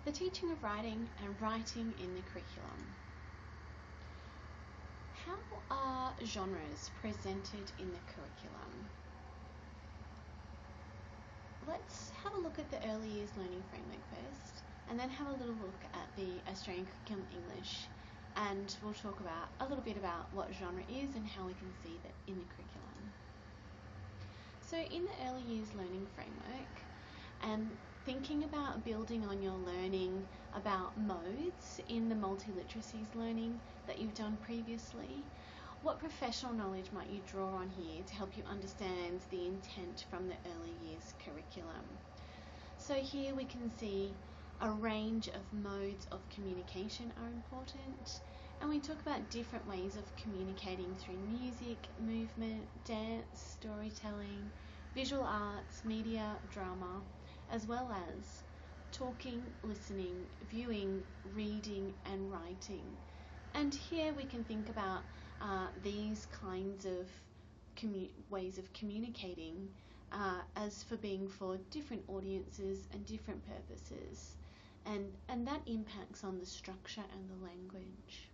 the teaching of writing and writing in the curriculum. How are genres presented in the curriculum? Let's have a look at the early years learning framework first, and then have a little look at the Australian Curriculum English, and we'll talk about a little bit about what genre is and how we can see that in the curriculum. So in the early years learning framework, and thinking about building on your learning about modes in the multi-literacies learning that you've done previously, what professional knowledge might you draw on here to help you understand the intent from the early years curriculum? So here we can see a range of modes of communication are important, and we talk about different ways of communicating through music, movement, dance, storytelling, visual arts, media, drama, as well as talking, listening, viewing, reading, and writing. And here we can think about these kinds of ways of communicating as for being for different audiences and different purposes, and that impacts on the structure and the language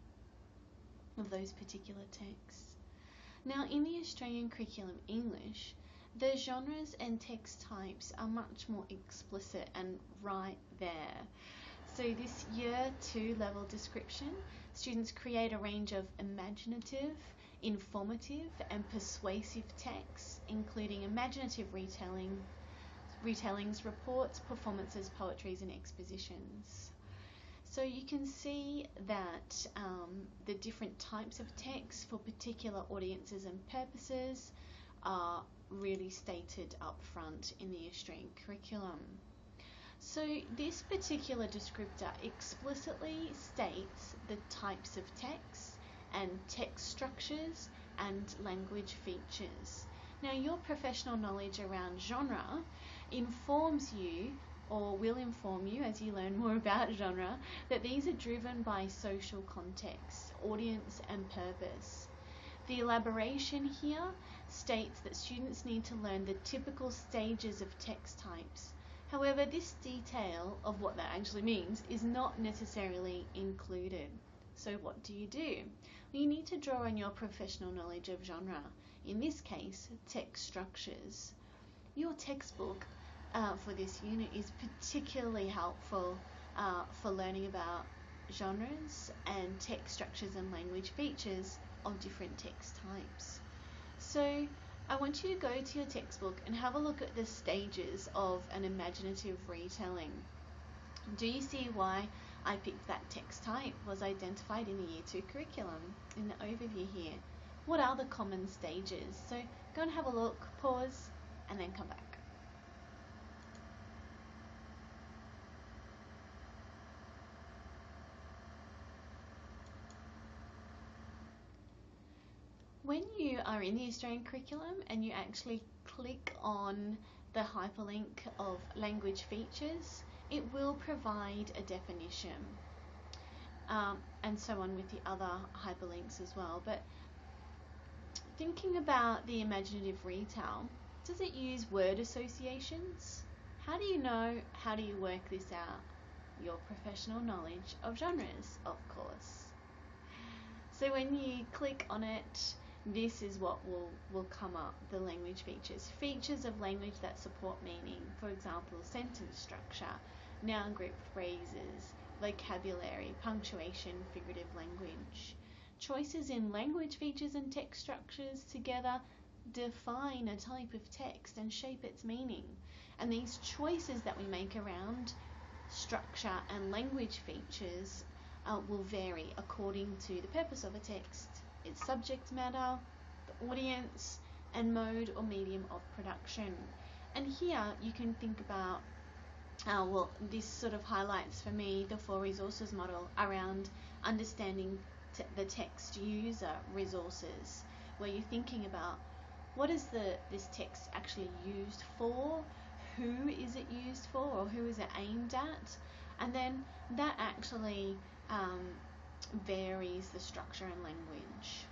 of those particular texts. Now, in the Australian Curriculum English, the genres and text types are much more explicit and right there. So this Year 2 level description, students create a range of imaginative, informative and persuasive texts, including imaginative retellings, reports, performances, poetries and expositions. So you can see that the different types of texts for particular audiences and purposes are really stated up front in the Australian curriculum. So this particular descriptor explicitly states the types of texts and text structures and language features. Now, your professional knowledge around genre informs you, or will inform you as you learn more about genre, that these are driven by social context, audience and purpose. The elaboration here states that students need to learn the typical stages of text types. However, this detail of what that actually means is not necessarily included. So what do? Well, you need to draw on your professional knowledge of genre, in this case, text structures. Your textbook for this unit is particularly helpful for learning about genres and text structures and language features of different text types. So I want you to go to your textbook and have a look at the stages of an imaginative retelling. Do you see why I picked that text type was identified in the Year 2 curriculum in the overview here? What are the common stages? So go and have a look, pause, and then come back. When you are in the Australian curriculum and you actually click on the hyperlink of language features, it will provide a definition, and so on with the other hyperlinks as well. But thinking about the imaginative retell, does it use word associations? How do you know? How do you work this out? Your professional knowledge of genres, of course. So when you click on it, this is what will come up, the language features. Features of language that support meaning, for example, sentence structure, noun group phrases, vocabulary, punctuation, figurative language. Choices in language features and text structures together define a type of text and shape its meaning. And these choices that we make around structure and language features will vary according to the purpose of a text, its subject matter, the audience, and mode or medium of production. And here you can think about, well, this sort of highlights for me the 4 resources model around understanding the text user resources, where you're thinking about what is this text actually used for, who is it used for, or who is it aimed at, and then that actually varies the structure and language.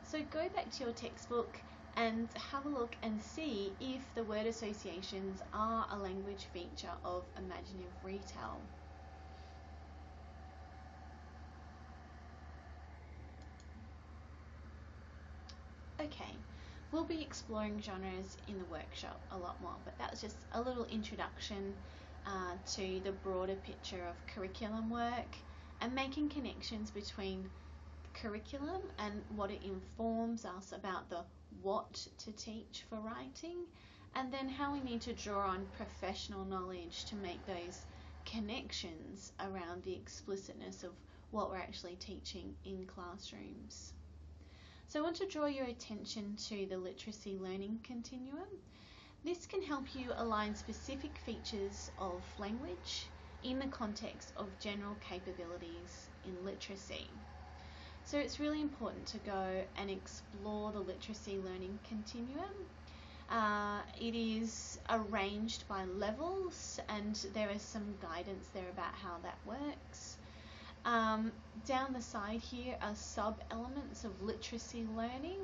So go back to your textbook and have a look and see if the word associations are a language feature of imaginative retell. Okay, we'll be exploring genres in the workshop a lot more, but that was just a little introduction to the broader picture of curriculum work and making connections between curriculum and what it informs us about the what to teach for writing, and then how we need to draw on professional knowledge to make those connections around the explicitness of what we're actually teaching in classrooms. So I want to draw your attention to the literacy learning continuum. This can help you align specific features of language in the context of general capabilities in literacy. So it's really important to go and explore the literacy learning continuum. It is arranged by levels, and there is some guidance there about how that works. Down the side here are sub-elements of literacy learning,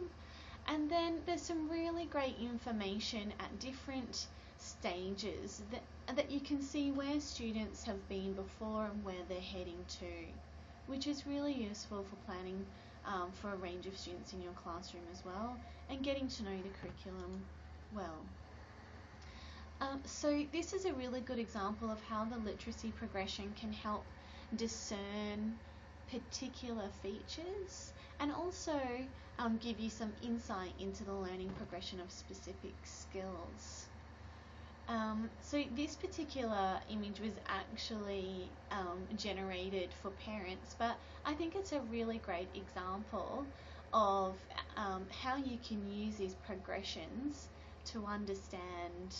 and then there's some really great information at different stages that you can see where students have been before and where they're heading to, which is really useful for planning for a range of students in your classroom as well, and getting to know the curriculum well. So this is a really good example of how the literacy progression can help discern particular features and also give you some insight into the learning progression of specific skills. So this particular image was actually generated for parents, but I think it's a really great example of how you can use these progressions to understand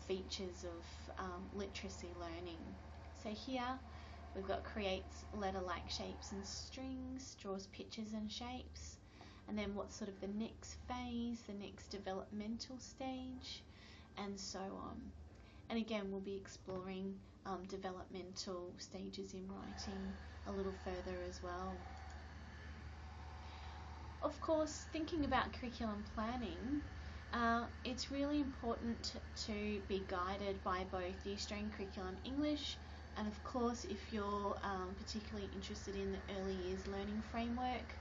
features of literacy learning. So here we've got creates letter-like shapes and strings, draws pictures and shapes, and then what's sort of the next phase, the next developmental stage, and so on. And again, we'll be exploring developmental stages in writing a little further as well. Of course, thinking about curriculum planning, it's really important to be guided by both the Australian Curriculum English, and of course, if you're particularly interested in the early years learning framework,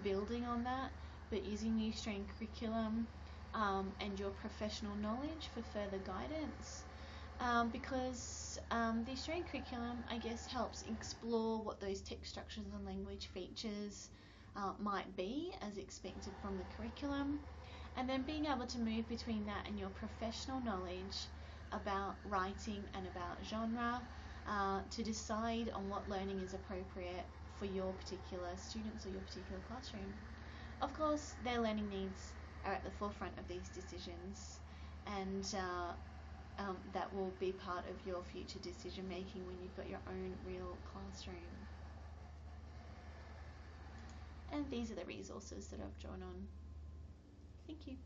building on that, but using the Australian curriculum and your professional knowledge for further guidance, because the Australian curriculum, I guess, helps explore what those text structures and language features might be as expected from the curriculum, and then being able to move between that and your professional knowledge about writing and about genre to decide on what learning is appropriate for your particular students or your particular classroom. Of course, their learning needs are at the forefront of these decisions, and that will be part of your future decision making when you've got your own real classroom. And these are the resources that I've drawn on. Thank you.